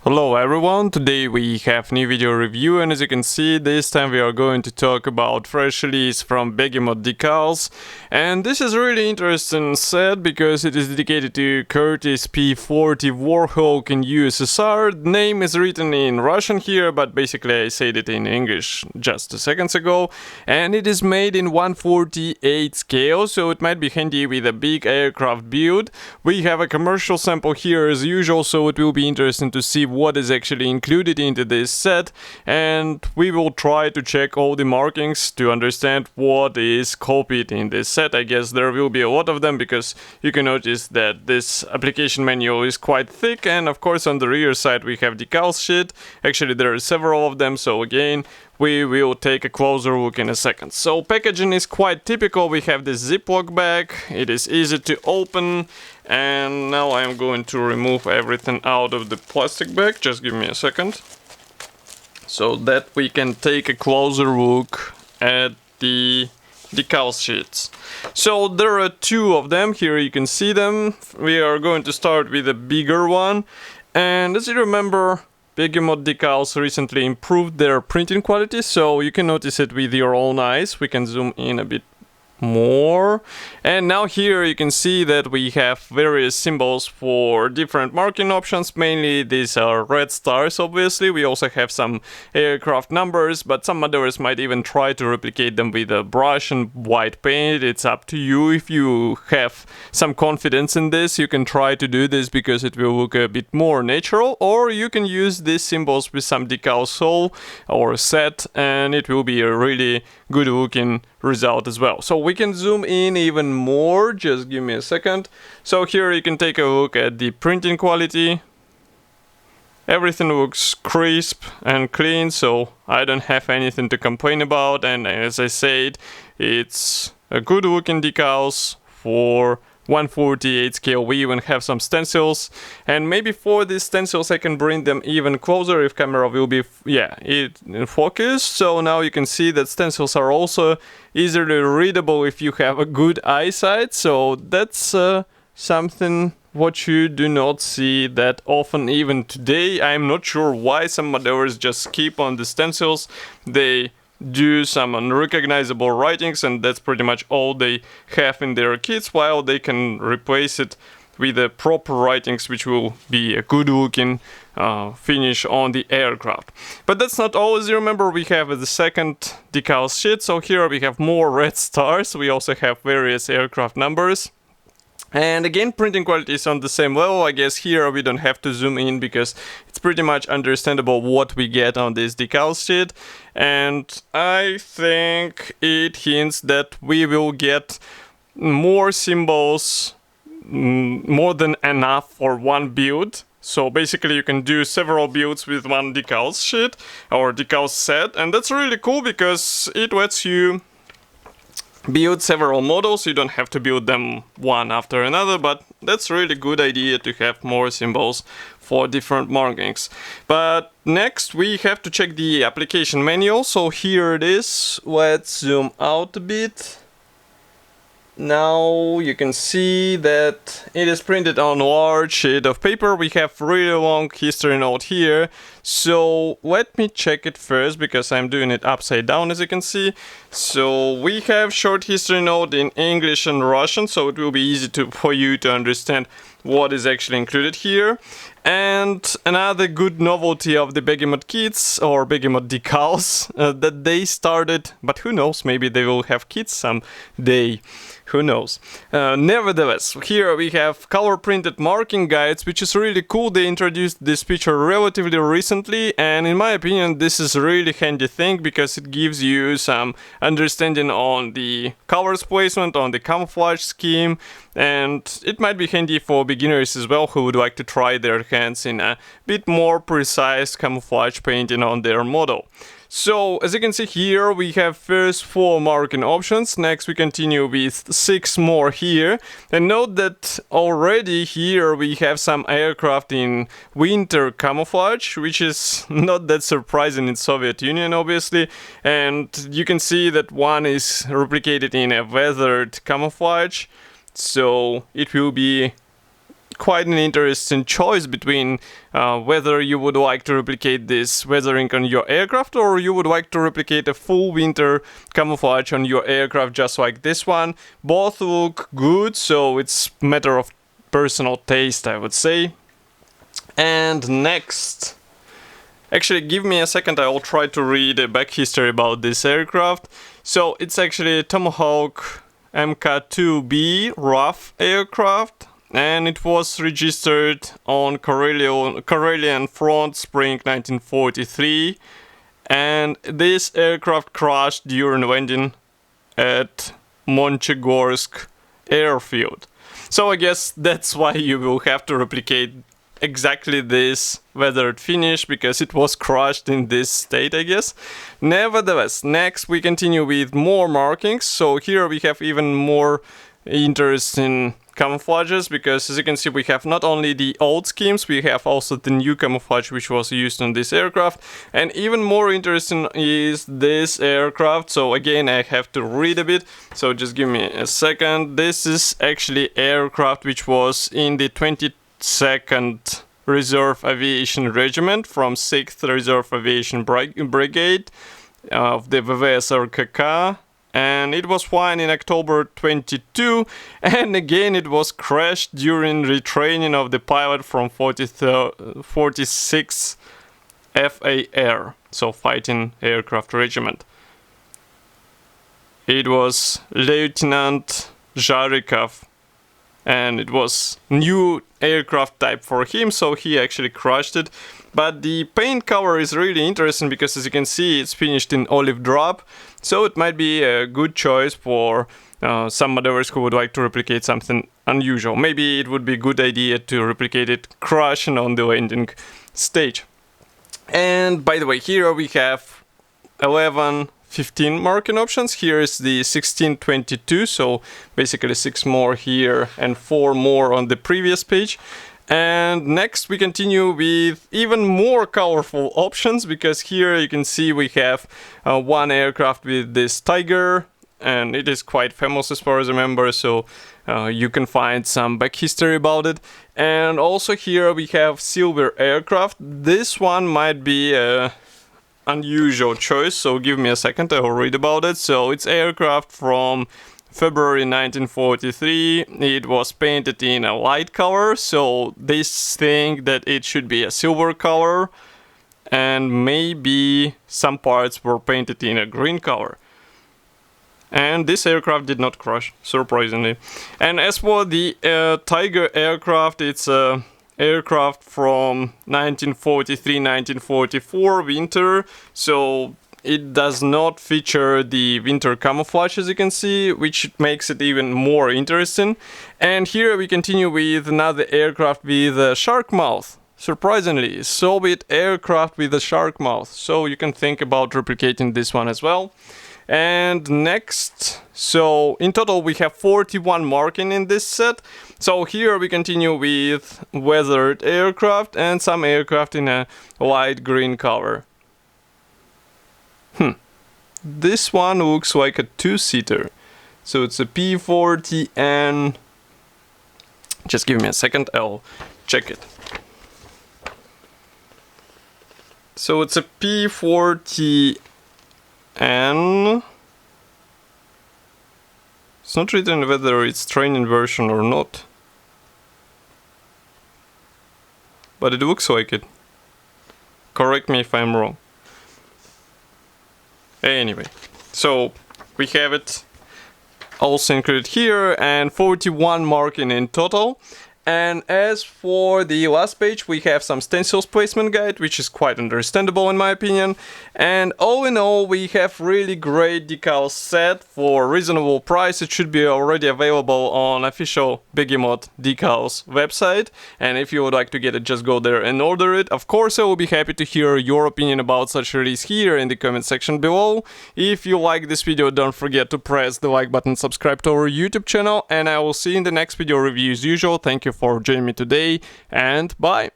Hello everyone, today we have new video review, and as you can see, this time we are going to talk about fresh release from Begemot Decals. And this is a really interesting set because it is dedicated to Curtis P-40 Warhawk in USSR. The name is written in Russian here, but basically I said it in English just a second ago. And it is made in 1/48 scale, so it might be handy with a big aircraft build. We have a commercial sample here as usual, so it will be interesting to see what is actually included into this set, and we will try to check all the markings to understand what is copied in this set. I guess there will be a lot of them because you can notice that this application manual is quite thick, and of course on the rear side we have decal sheet. Actually there are several of them, so again we will take a closer look in a second. So packaging is quite typical. We have this Ziploc bag, it is easy to open, and now I'm going to remove everything out of the plastic bag. Just give me a second so that we can take a closer look at the decal sheets. So there are two of them here, you can see them. We are going to start with a bigger one, and as you remember, Begemot Decals recently improved their printing quality, so you can notice it with your own eyes. We can zoom in a bit more, and now here you can see that we have various symbols for different marking options. Mainly these are red stars, obviously. We also have some aircraft numbers, but some others might even try to replicate them with a brush and white paint. It's up to you. If you have some confidence in this, you can try to do this because it will look a bit more natural, or you can use these symbols with some decal sole or set, and it will be a really good looking result as well. So we can zoom in even more, just give me a second. So here you can take a look at the printing quality. Everything looks crisp and clean, so I don't have anything to complain about, and as I said, it's a good looking decals for 1/48 scale. We even have some stencils, and maybe for these stencils I can bring them even closer if camera will be in focus. So now you can see that stencils are also easily readable if you have a good eyesight, so that's something what you do not see that often even today. I'm not sure why some modelers just skip on the stencils. They do some unrecognizable writings, and that's pretty much all they have in their kits, while they can replace it with the proper writings, which will be a good looking finish on the aircraft. But that's not all. As you remember, we have the second decal sheet, so here we have more red stars. We also have various aircraft numbers. And again, printing quality is on the same level. I guess here we don't have to zoom in because it's pretty much understandable what we get on this decal sheet. And I think it hints that we will get more symbols, more than enough for one build. So basically you can do several builds with one decal sheet or decal set, and that's really cool because it lets you build several models. You don't have to build them one after another, but that's really good idea to have more symbols for different markings. But next we have to check the application manual, so here it is. Let's zoom out a bit. Now you can see that it is printed on a large sheet of paper. We have really long history note here, so let me check it first because I'm doing it upside down, as you can see. So we have short history note in English and Russian, so it will be easy for you to understand what is actually included here. And another good novelty of the Begemot kits or Begemot Decals that they started, but who knows, maybe they will have kits someday. Who knows? Nevertheless, here we have color printed marking guides, which is really cool. They introduced this feature relatively recently, and in my opinion this is a really handy thing because it gives you some understanding on the colors placement, on the camouflage scheme, and it might be handy for beginners as well who would like to try their hands in a bit more precise camouflage painting on their model. So, as you can see here, we have first 4 marking options. Next we continue with 6 more here. And note that already here we have some aircraft in winter camouflage, which is not that surprising in Soviet Union, obviously. And you can see that one is replicated in a weathered camouflage. So it will be quite an interesting choice between whether you would like to replicate this weathering on your aircraft or you would like to replicate a full winter camouflage on your aircraft just like this one. Both look good, so it's a matter of personal taste, I would say. And next, actually give me a second, I will try to read a back history about this aircraft. So it's actually a Tomahawk Mk2B RAF aircraft, and it was registered on Karelian Front spring 1943, and this aircraft crashed during landing at Monchegorsk airfield. So I guess that's why you will have to replicate exactly this weathered finish, because it was crushed in this state, I guess. Nevertheless, next we continue with more markings. So here we have even more interesting camouflages, because as you can see we have not only the old schemes, we have also the new camouflage which was used on this aircraft. And even more interesting is this aircraft. So again, I have to read a bit, so just give me a second. This is actually aircraft which was in the 22nd Reserve Aviation Regiment from 6th Reserve Aviation Brigade of the VVS RKK. And it was flying in October 22, and again it was crashed during retraining of the pilot from 46th FAR, so Fighting Aircraft Regiment. It was Lieutenant Zharikov, and it was new aircraft type for him, so he actually crashed it. But the paint color is really interesting, because as you can see it's finished in olive drab, so it might be a good choice for some modelers who would like to replicate something unusual. Maybe it would be a good idea to replicate it crashing on the landing stage. And by the way, here we have 15 marking options. Here is the 1622, so basically 6 more here and 4 more on the previous page. And next we continue with even more colorful options, because here you can see we have one aircraft with this tiger, and it is quite famous as far as I remember, so you can find some back history about it. And also here we have silver aircraft. This one might be a unusual choice, so give me a second, I will read about it. So it's aircraft from February 1943, it was painted in a light color, so they think that it should be a silver color, and maybe some parts were painted in a green color. And this aircraft did not crash, surprisingly. And as for the Tiger aircraft, it's a aircraft from 1943-1944 winter, so it does not feature the winter camouflage, as you can see, which makes it even more interesting. And here we continue with another aircraft with a shark mouth. Surprisingly, Soviet aircraft with a shark mouth. So you can think about replicating this one as well. And next, so in total we have 41 marking in this set. So here we continue with weathered aircraft and some aircraft in a light green color. This one looks like a two-seater. So it's a P-40 and... Just give me a second, I'll check it. So it's a P-40 and... It's not written whether it's training version or not. But it looks like it. Correct me if I'm wrong. Anyway, so we have it also included here, and 41 marking in total. And as for the last page, we have some stencils placement guide, which is quite understandable in my opinion. And all in all, we have really great decal set for reasonable price. It should be already available on official Begemot Decals website. And if you would like to get it, just go there and order it. Of course, I will be happy to hear your opinion about such release here in the comment section below. If you like this video, don't forget to press the like button, subscribe to our YouTube channel, and I will see you in the next video review as usual. Thank you for joining me today, and bye!